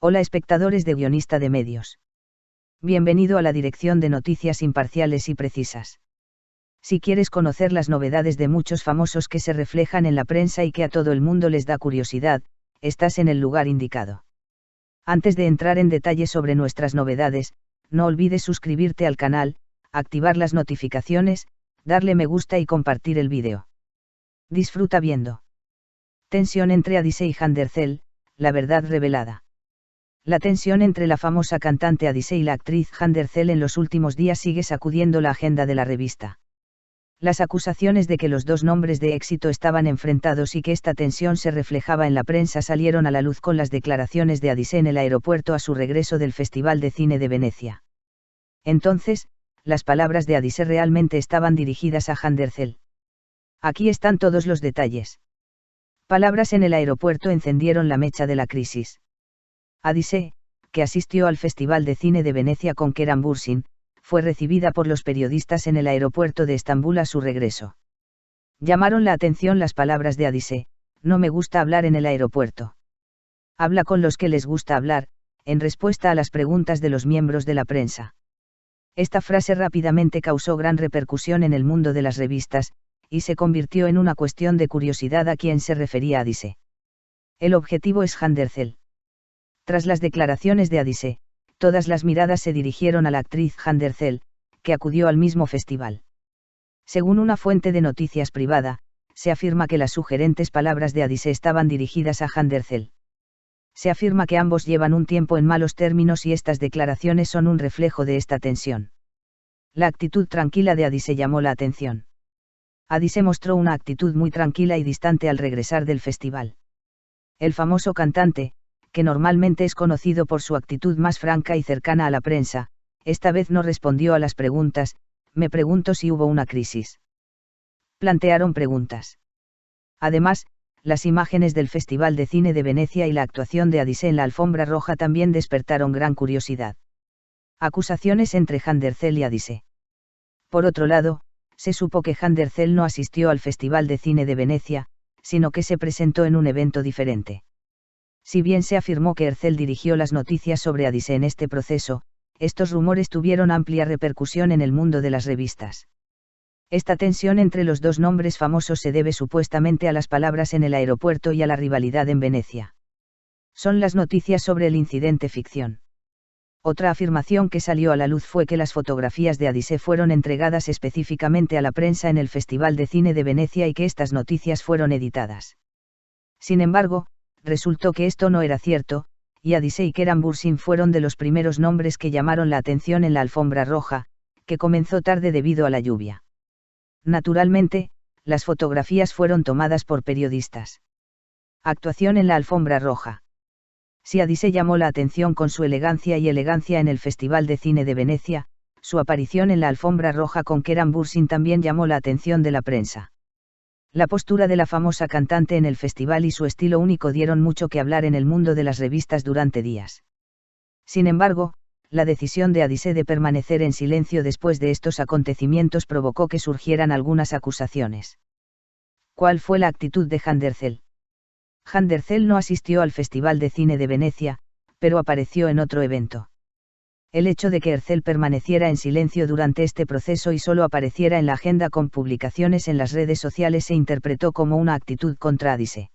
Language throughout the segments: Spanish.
Hola espectadores de Guionista de Medios. Bienvenido a la dirección de noticias imparciales y precisas. Si quieres conocer las novedades de muchos famosos que se reflejan en la prensa y que a todo el mundo les da curiosidad, estás en el lugar indicado. Antes de entrar en detalle sobre nuestras novedades, no olvides suscribirte al canal, activar las notificaciones, darle me gusta y compartir el vídeo. Disfruta viendo. Tensión entre Adise y Handercel, la verdad revelada. La tensión entre la famosa cantante Adise y la actriz Handercel en los últimos días sigue sacudiendo la agenda de la revista. Las acusaciones de que los dos nombres de éxito estaban enfrentados y que esta tensión se reflejaba en la prensa salieron a la luz con las declaraciones de Adise en el aeropuerto a su regreso del Festival de Cine de Venecia. Entonces, las palabras de Adise realmente estaban dirigidas a Handercel. Aquí están todos los detalles. Palabras en el aeropuerto encendieron la mecha de la crisis. Adise, que asistió al Festival de Cine de Venecia con Kerem Bürsin, fue recibida por los periodistas en el aeropuerto de Estambul a su regreso. Llamaron la atención las palabras de Adise: "No me gusta hablar en el aeropuerto. Habla con los que les gusta hablar", en respuesta a las preguntas de los miembros de la prensa. Esta frase rápidamente causó gran repercusión en el mundo de las revistas, y se convirtió en una cuestión de curiosidad a quien se refería Adise. El objetivo es Handercel. Tras las declaraciones de Adise, todas las miradas se dirigieron a la actriz Handercel, que acudió al mismo festival. Según una fuente de noticias privada, se afirma que las sugerentes palabras de Adise estaban dirigidas a Handercel. Se afirma que ambos llevan un tiempo en malos términos y estas declaraciones son un reflejo de esta tensión. La actitud tranquila de Adise llamó la atención. Adise mostró una actitud muy tranquila y distante al regresar del festival. El famoso cantante, que normalmente es conocido por su actitud más franca y cercana a la prensa, esta vez no respondió a las preguntas: "Me pregunto si hubo una crisis". Plantearon preguntas. Además, las imágenes del Festival de Cine de Venecia y la actuación de Adise en la alfombra roja también despertaron gran curiosidad. Acusaciones entre Handercel y Adise. Por otro lado, se supo que Handercel no asistió al Festival de Cine de Venecia, sino que se presentó en un evento diferente. Si bien se afirmó que Ercel dirigió las noticias sobre Adise en este proceso, estos rumores tuvieron amplia repercusión en el mundo de las revistas. Esta tensión entre los dos nombres famosos se debe supuestamente a las palabras en el aeropuerto y a la rivalidad en Venecia. Son las noticias sobre el incidente ficción. Otra afirmación que salió a la luz fue que las fotografías de Adise fueron entregadas específicamente a la prensa en el Festival de Cine de Venecia y que estas noticias fueron editadas. Sin embargo, resultó que esto no era cierto, y Adise y Kerem Bürsin fueron de los primeros nombres que llamaron la atención en la alfombra roja, que comenzó tarde debido a la lluvia. Naturalmente, las fotografías fueron tomadas por periodistas. Actuación en la alfombra roja. Si Adise llamó la atención con su elegancia en el Festival de Cine de Venecia, su aparición en la alfombra roja con Kerem Bürsin también llamó la atención de la prensa. La postura de la famosa cantante en el festival y su estilo único dieron mucho que hablar en el mundo de las revistas durante días. Sin embargo, la decisión de Adise de permanecer en silencio después de estos acontecimientos provocó que surgieran algunas acusaciones. ¿Cuál fue la actitud de Handercel? Handercel no asistió al Festival de Cine de Venecia, pero apareció en otro evento. El hecho de que Ercel permaneciera en silencio durante este proceso y solo apareciera en la agenda con publicaciones en las redes sociales se interpretó como una actitud contra Adise.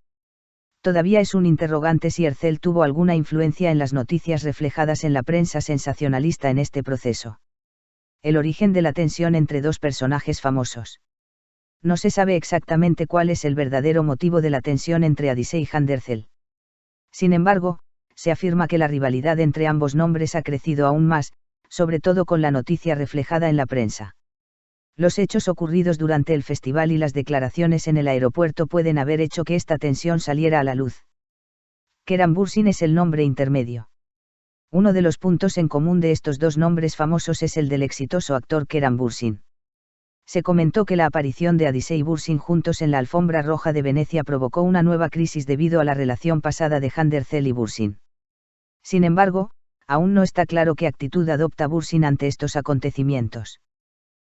Todavía es un interrogante si Ercel tuvo alguna influencia en las noticias reflejadas en la prensa sensacionalista en este proceso. El origen de la tensión entre dos personajes famosos. No se sabe exactamente cuál es el verdadero motivo de la tensión entre Adise y Handercel. Sin embargo, se afirma que la rivalidad entre ambos nombres ha crecido aún más, sobre todo con la noticia reflejada en la prensa. Los hechos ocurridos durante el festival y las declaraciones en el aeropuerto pueden haber hecho que esta tensión saliera a la luz. Kerem Bürsin es el nombre intermedio. Uno de los puntos en común de estos dos nombres famosos es el del exitoso actor Kerem Bürsin. Se comentó que la aparición de Adise y Bürsin juntos en la alfombra roja de Venecia provocó una nueva crisis debido a la relación pasada de Handercel y Bürsin. Sin embargo, aún no está claro qué actitud adopta Bürsin ante estos acontecimientos.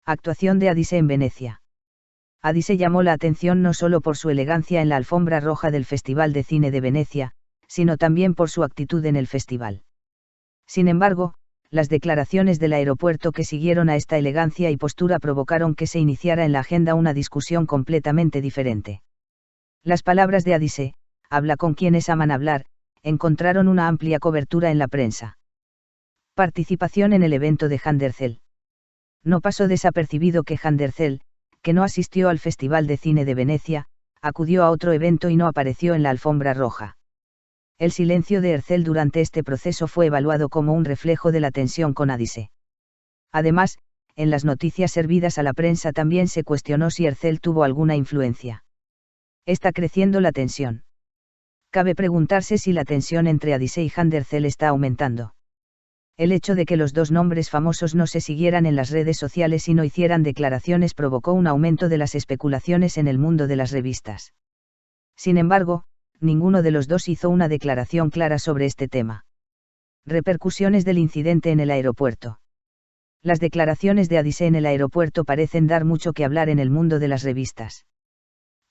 Actuación de Adise en Venecia. Adise llamó la atención no solo por su elegancia en la alfombra roja del Festival de Cine de Venecia, sino también por su actitud en el festival. Sin embargo, las declaraciones del aeropuerto que siguieron a esta elegancia y postura provocaron que se iniciara en la agenda una discusión completamente diferente. Las palabras de Adise, habla con quienes aman hablar, encontraron una amplia cobertura en la prensa. Participación en el evento de Handercel. No pasó desapercibido que Handercel, que no asistió al Festival de Cine de Venecia, acudió a otro evento y no apareció en la alfombra roja. El silencio de Ercel durante este proceso fue evaluado como un reflejo de la tensión con Adise. Además, en las noticias servidas a la prensa también se cuestionó si Ercel tuvo alguna influencia. ¿Está creciendo la tensión? Cabe preguntarse si la tensión entre Adise y Handercel está aumentando. El hecho de que los dos nombres famosos no se siguieran en las redes sociales y no hicieran declaraciones provocó un aumento de las especulaciones en el mundo de las revistas. Sin embargo, ninguno de los dos hizo una declaración clara sobre este tema. Repercusiones del incidente en el aeropuerto. Las declaraciones de Adise en el aeropuerto parecen dar mucho que hablar en el mundo de las revistas.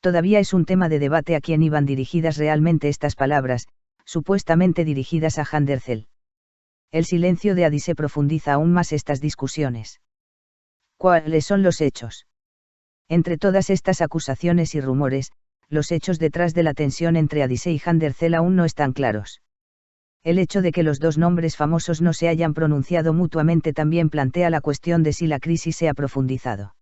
Todavía es un tema de debate a quién iban dirigidas realmente estas palabras, supuestamente dirigidas a Handercel. El silencio de Adise profundiza aún más estas discusiones. ¿Cuáles son los hechos? Entre todas estas acusaciones y rumores, los hechos detrás de la tensión entre Adise y Handercel aún no están claros. El hecho de que los dos nombres famosos no se hayan pronunciado mutuamente también plantea la cuestión de si la crisis se ha profundizado.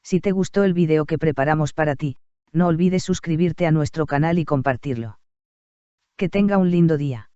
Si te gustó el vídeo que preparamos para ti, no olvides suscribirte a nuestro canal y compartirlo. Que tenga un lindo día.